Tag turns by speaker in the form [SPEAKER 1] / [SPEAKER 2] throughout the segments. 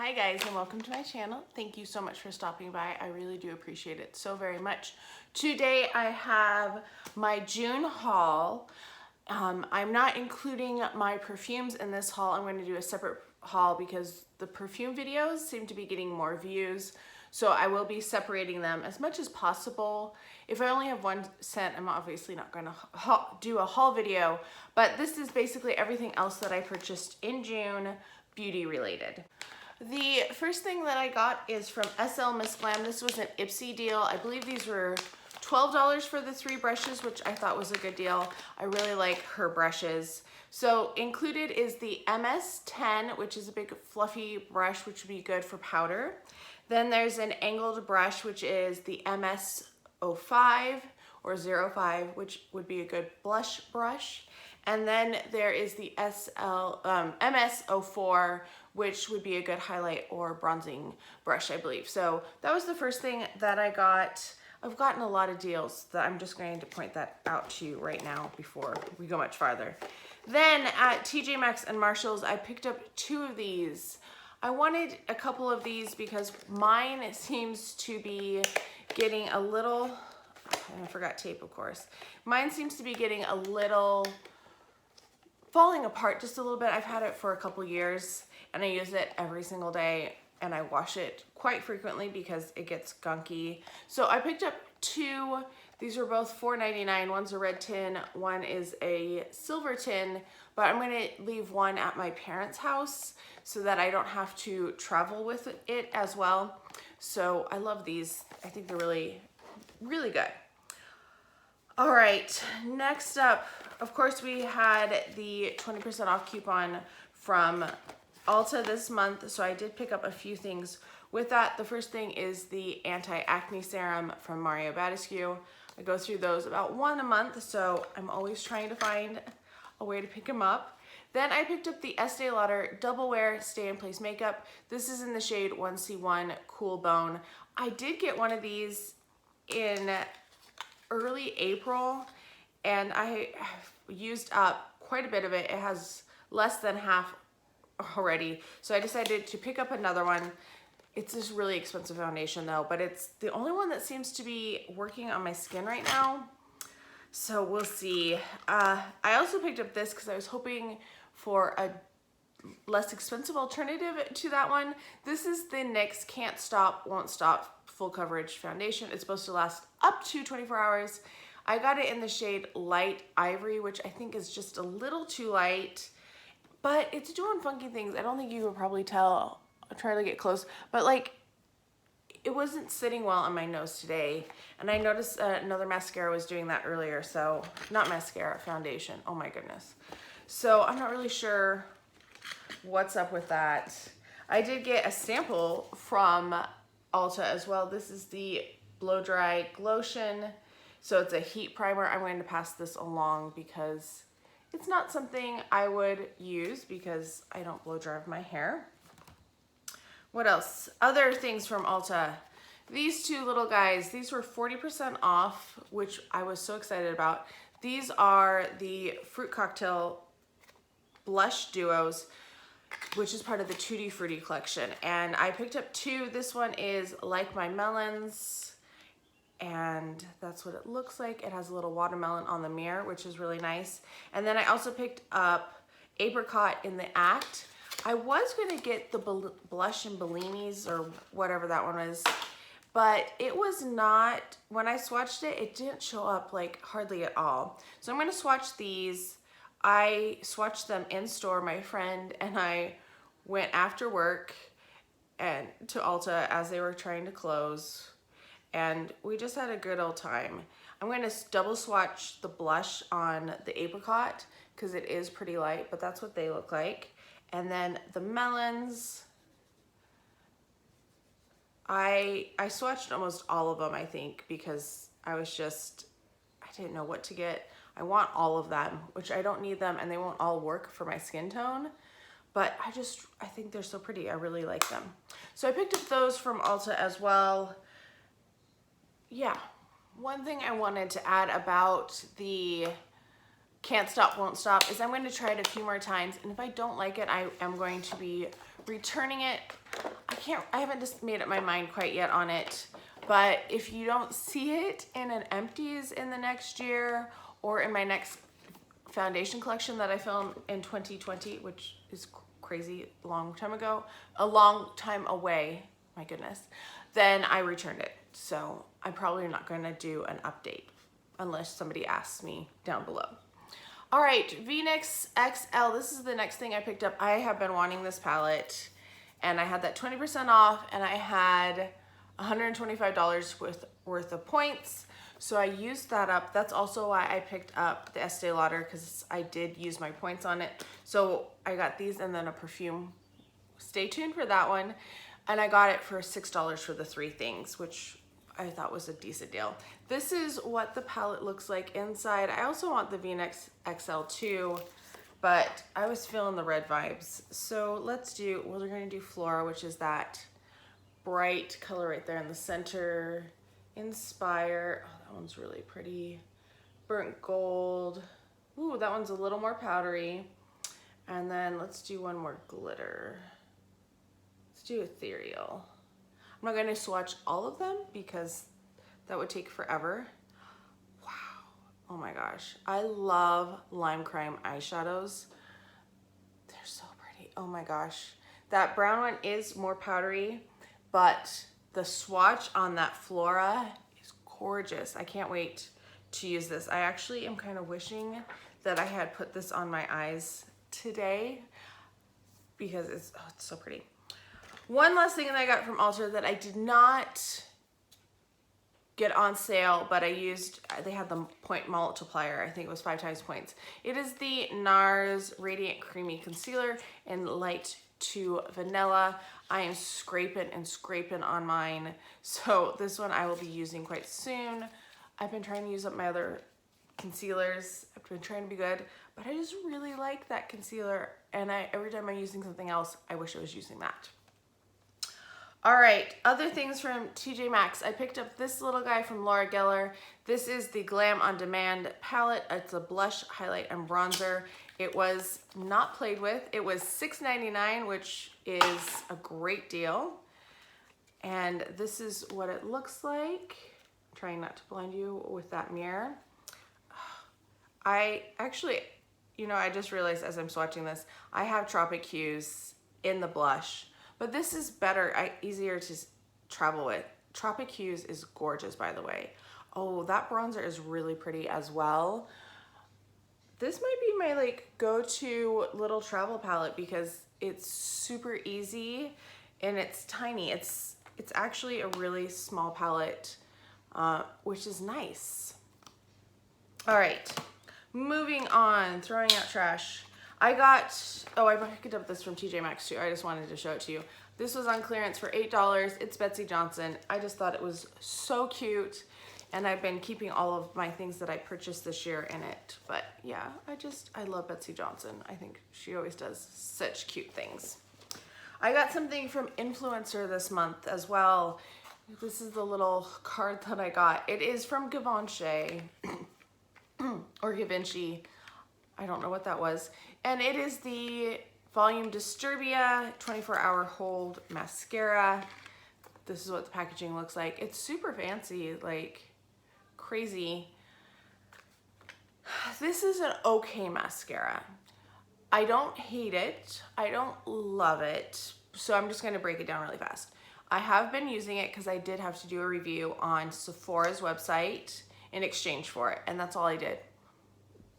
[SPEAKER 1] Hi guys, and welcome to my channel. Thank you so much for stopping by. I really do appreciate it so very much. Today I have my June haul. I'm not including my perfumes in this haul. I'm going to do a separate haul because the perfume videos seem to be getting more views. So I will be separating them as much as possible. If I only have one scent, I'm obviously not going to do a haul video, but this is basically everything else that I purchased in June, beauty related. The first thing that I got is from SL Miss Glam. This was an Ipsy deal. I believe these were $12 for the 3 brushes, which I thought was a good deal. I really like her brushes. So included is the MS-10, which is a big fluffy brush, which would be good for powder. Then there's an angled brush, which is the MS-05 or 05, which would be a good blush brush. And then there is the MS-04, which would be a good highlight or bronzing brush, I believe. So that was the first thing that I got. I've gotten a lot of deals that I'm just going to point that out to you right now before we go much farther. Then at TJ Maxx and Marshall's, I picked up 2 of these. I wanted a couple of these because mine seems to be getting a little, I forgot tape, of course. Mine seems to be getting a little falling apart just a little bit. I've had it for a couple years and I use it every single day and I wash it quite frequently because it gets gunky. So I picked up 2. These are both $4.99. One's a red tin, one is a silver tin, but I'm gonna leave one at my parents' house so that I don't have to travel with it as well. So I love these. I think they're really, really good. All right, next up, of course, we had the 20% off coupon from Ulta this month, so I did pick up a few things with that. The first thing is the anti-acne serum from Mario Badescu. I go through those about 1 a month, so I'm always trying to find a way to pick them up. Then I picked up the Estee Lauder Double Wear Stay in Place Makeup. This is in the shade 1C1 Cool Bone. I did get one of these in early April and I used up quite a bit of it. It has less than half already, so I decided to pick up another one. It's this really expensive foundation though, but it's the only one that seems to be working on my skin right now, so we'll see. I also picked up this because I was hoping for a less expensive alternative to that one. This is the NYX Can't Stop Won't Stop Full Coverage Foundation. It's supposed to last up to 24 hours. I got it in the shade Light Ivory, which I think is just a little too light, but it's doing funky things. I don't think you could probably tell. I'll try to get close, but like it wasn't sitting well on my nose today. And I noticed another mascara was doing that earlier. So not mascara, foundation. Oh my goodness. So I'm not really sure what's up with that. I did get a sample from Ulta as well. This is the Blow Dry Glotion. So it's a heat primer. I'm going to pass this along because it's not something I would use because I don't blow dry my hair. What else? Other things from Ulta. These 2 little guys, these were 40% off, which I was so excited about. These are the Fruit Cocktail Blush Duos, which is part of the Tutti Frutti collection. And I picked up 2. This one is Like My Melons, and that's what it looks like. It has a little watermelon on the mirror, which is really nice. And then I also picked up Apricot in the Act. I was gonna get the Blush and Bellinis or whatever that one was, but it was not, when I swatched it, it didn't show up like hardly at all. So I'm gonna swatch these. I swatched them in store. My friend and I went after work and to Ulta as they were trying to close, and we just had a good old time. I'm going to double swatch the blush on the Apricot because it is pretty light, but that's what they look like. And then the melons, I swatched almost all of them, I think, because I didn't know what to get. I want all of them, which I don't need them, and they won't all work for my skin tone, but I think they're so pretty. I really like them. So I picked up those from Ulta as well. Yeah, one thing I wanted to add about the can't stop, won't stop, is I'm going to try it a few more times. And if I don't like it, I am going to be returning it. I haven't just made up my mind quite yet on it. But if you don't see it in an empties in the next year or in my next foundation collection that I filmed in 2020, which is crazy, a long time away, my goodness, then I returned it. So I'm probably not going to do an update unless somebody asks me down below. All right, V-Nix XL. This is the next thing I picked up. I have been wanting this palette, and I had that 20% off, and I had $125 worth of points. So I used that up. That's also why I picked up the Estee Lauder, because I did use my points on it. So I got these and then a perfume. Stay tuned for that one. And I got it for $6 for the 3 things, which I thought was a decent deal. This is what the palette looks like inside. I also want the V-Nix XL too, but I was feeling the red vibes. So let's do, well, we're gonna do Flora, which is that bright color right there in the center. Inspire, oh, that one's really pretty. Burnt gold. Ooh, that one's a little more powdery. And then let's do one more glitter. Let's do ethereal. I'm not going to swatch all of them because that would take forever. Wow. Oh my gosh. I love lime crime eyeshadows. They're so pretty. Oh my gosh. That brown one is more powdery, but the swatch on that Flora is gorgeous. I can't wait to use this. I actually am kind of wishing that I had put this on my eyes today because it's so pretty. One last thing that I got from Ulta that I did not get on sale, but I used, they had the point multiplier. I think it was 5 times points. It is the NARS Radiant Creamy Concealer in Light to Vanilla. I am scraping and scraping on mine. So this one I will be using quite soon. I've been trying to use up my other concealers. I've been trying to be good, but I just really like that concealer. And every time I'm using something else, I wish I was using that. All right, other things from TJ Maxx. I picked up this little guy from Laura Geller. This is the Glam On Demand palette. It's a blush, highlight, and bronzer. It was not played with. It was $6.99, which is a great deal. And this is what it looks like. I'm trying not to blind you with that mirror. I actually, you know, I just realized as I'm swatching this, I have Tropic Hues in the blush. But this is better, easier to travel with. Tropic Hues is gorgeous, by the way. Oh, that bronzer is really pretty as well. This might be my like go-to little travel palette because it's super easy and it's tiny. It's actually a really small palette, which is nice. All right, moving on, throwing out trash. I picked up this from TJ Maxx too. I just wanted to show it to you. This was on clearance for $8. It's Betsy Johnson. I just thought it was so cute. And I've been keeping all of my things that I purchased this year in it. But yeah, I love Betsy Johnson. I think she always does such cute things. I got something from Influencer this month as well. This is the little card that I got. It is from Givenchy or Givenchy. I don't know what that was. And it is the Volume Disturbia 24-Hour Hold Mascara. This is what the packaging looks like. It's super fancy, like crazy. This is an okay mascara. I don't hate it. I don't love it. So I'm just gonna break it down really fast. I have been using it because I did have to do a review on Sephora's website in exchange for it. And that's all I did.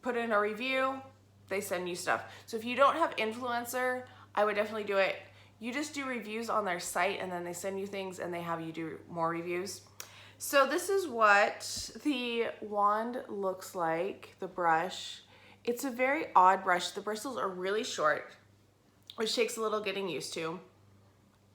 [SPEAKER 1] Put in a review, they send you stuff. So if you don't have Influencer, I would definitely do it. You just do reviews on their site and then they send you things and they have you do more reviews. So this is what the wand looks like, the brush. It's a very odd brush. The bristles are really short, which takes a little getting used to.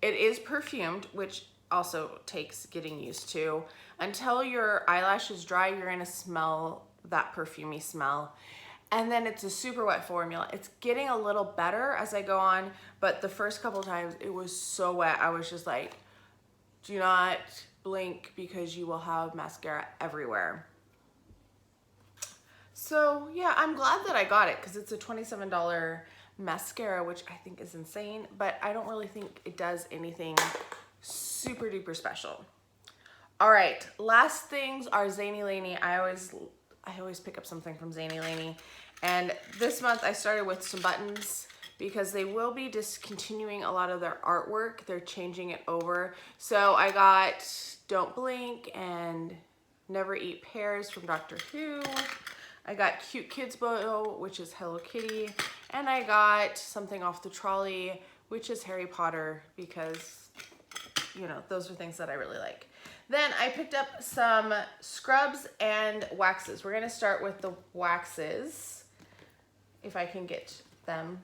[SPEAKER 1] It is perfumed, which also takes getting used to. Until your eyelash is dry, you're gonna smell that perfumey smell. And then it's a super wet formula. It's getting a little better as I go on, but the first couple of times it was so wet. I was just like, do not blink because you will have mascara everywhere. So yeah, I'm glad that I got it because it's a $27 mascara, which I think is insane, but I don't really think it does anything super duper special. All right, last things are Zany Laney. I always pick up something from Zany Laney. And this month I started with some buttons because they will be discontinuing a lot of their artwork. They're changing it over. So I got Don't Blink and Never Eat Pears from Doctor Who. I got Cute Kids Bow, which is Hello Kitty. And I got something off the trolley, which is Harry Potter, because, you know, those are things that I really like. Then I picked up some scrubs and waxes. We're gonna start with the waxes, if I can get them.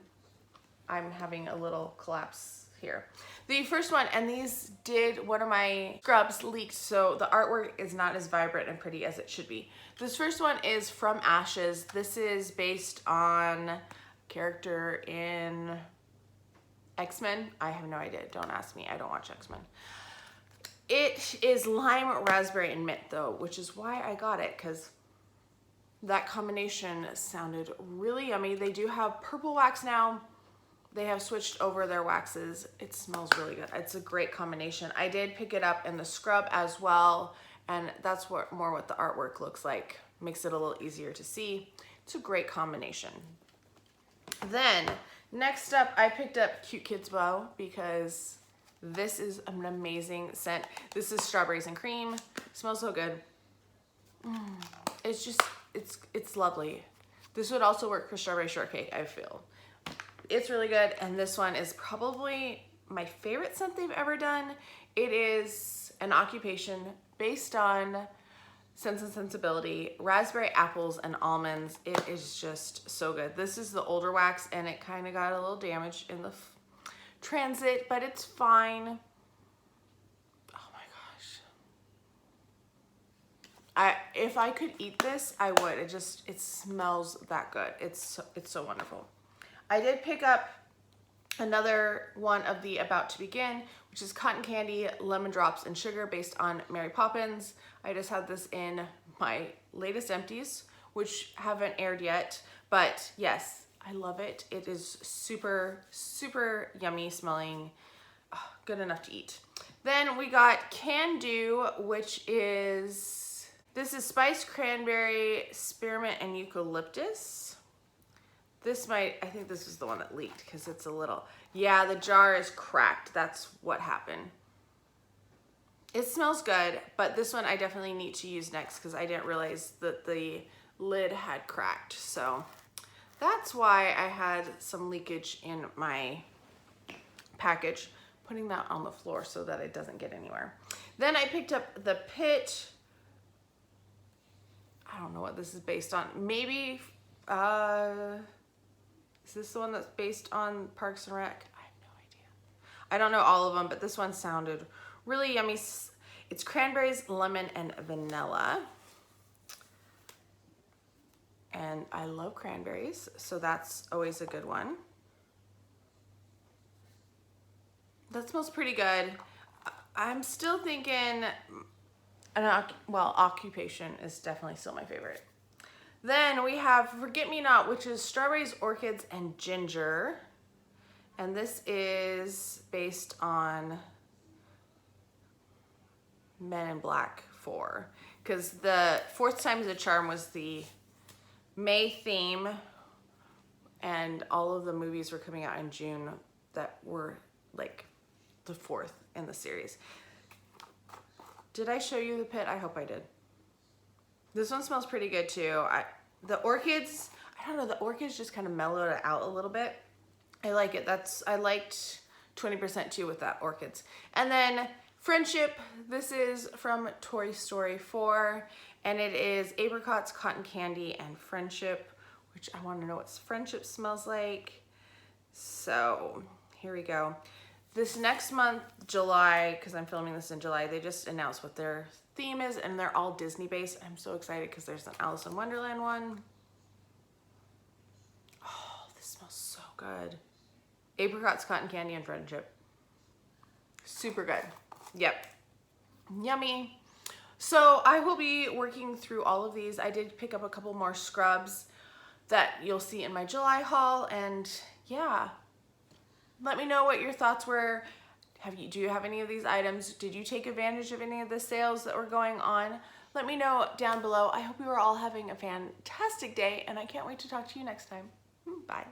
[SPEAKER 1] I'm having a little collapse here. The first one, and these did, one of my scrubs leaked, so the artwork is not as vibrant and pretty as it should be. This first one is From Ashes. This is based on a character in X-Men. I have no idea, don't ask me, I don't watch X-Men. It is lime, raspberry, and mint though, which is why I got it, because that combination sounded really yummy. They do have purple wax now. They have switched over their waxes. It smells really good. It's a great combination. I did pick it up in the scrub as well, and that's what the artwork looks like. Makes it a little easier to see. It's a great combination. Then, next up, I picked up Cute Kids Bow because this is an amazing scent. This is Strawberries and Cream. Smells so good. It's just, it's lovely. This would also work for Strawberry Shortcake, I feel. It's really good, and this one is probably my favorite scent they've ever done. It is an occupation based on Sense and Sensibility, raspberry, apples, and almonds. It is just so good. This is the older wax, and it kind of got a little damaged in the transit, but it's fine. Oh my gosh. If I could eat this, I would. It smells that good. It's so wonderful. I did pick up another one of the About to Begin, which is Cotton Candy, Lemon Drops, and Sugar based on Mary Poppins. I just had this in my latest empties, which haven't aired yet, but yes, I love it. It is super, super yummy smelling, good enough to eat. Then we got Can Do, which is, this is spiced cranberry, spearmint, and eucalyptus. I think this is the one that leaked because it's a little, yeah, the jar is cracked. That's what happened. It smells good, but this one I definitely need to use next because I didn't realize that the lid had cracked. So that's why I had some leakage in my package, putting that on the floor so that it doesn't get anywhere. Then I picked up the Pit. I don't know what this is based on. Maybe, is this the one that's based on Parks and Rec? I have no idea. I don't know all of them, but this one sounded really yummy. It's cranberries, lemon, and vanilla. And I love cranberries, so that's always a good one. That smells pretty good. I'm still thinking, occupation is definitely still my favorite. Then we have Forget Me Not, which is strawberries, orchids, and ginger. And this is based on Men in Black 4. Because the Fourth Time's a Charm was the May theme. And all of the movies were coming out in June that were like the fourth in the series. Did I show you the Pit? I hope I did. This one smells pretty good too. The orchids, I don't know, the orchids just kind of mellowed it out a little bit. I like it. I liked 20% too with that orchids. And then Friendship, this is from Toy Story 4, and it is apricots, cotton candy, and friendship, which I want to know what friendship smells like. So here we go. This next month, July, because I'm filming this in July, they just announced what their theme is, and they're all Disney based. I'm so excited because there's an Alice in Wonderland one. Oh, this smells so good. Apricots, cotton candy, and friendship. Super good. Yep. Yummy. So I will be working through all of these. I did pick up a couple more scrubs that you'll see in my July haul, and yeah, let me know what your thoughts were. Do you have any of these items? Did you take advantage of any of the sales that were going on? Let me know down below. I hope you are all having a fantastic day, and I can't wait to talk to you next time. Bye.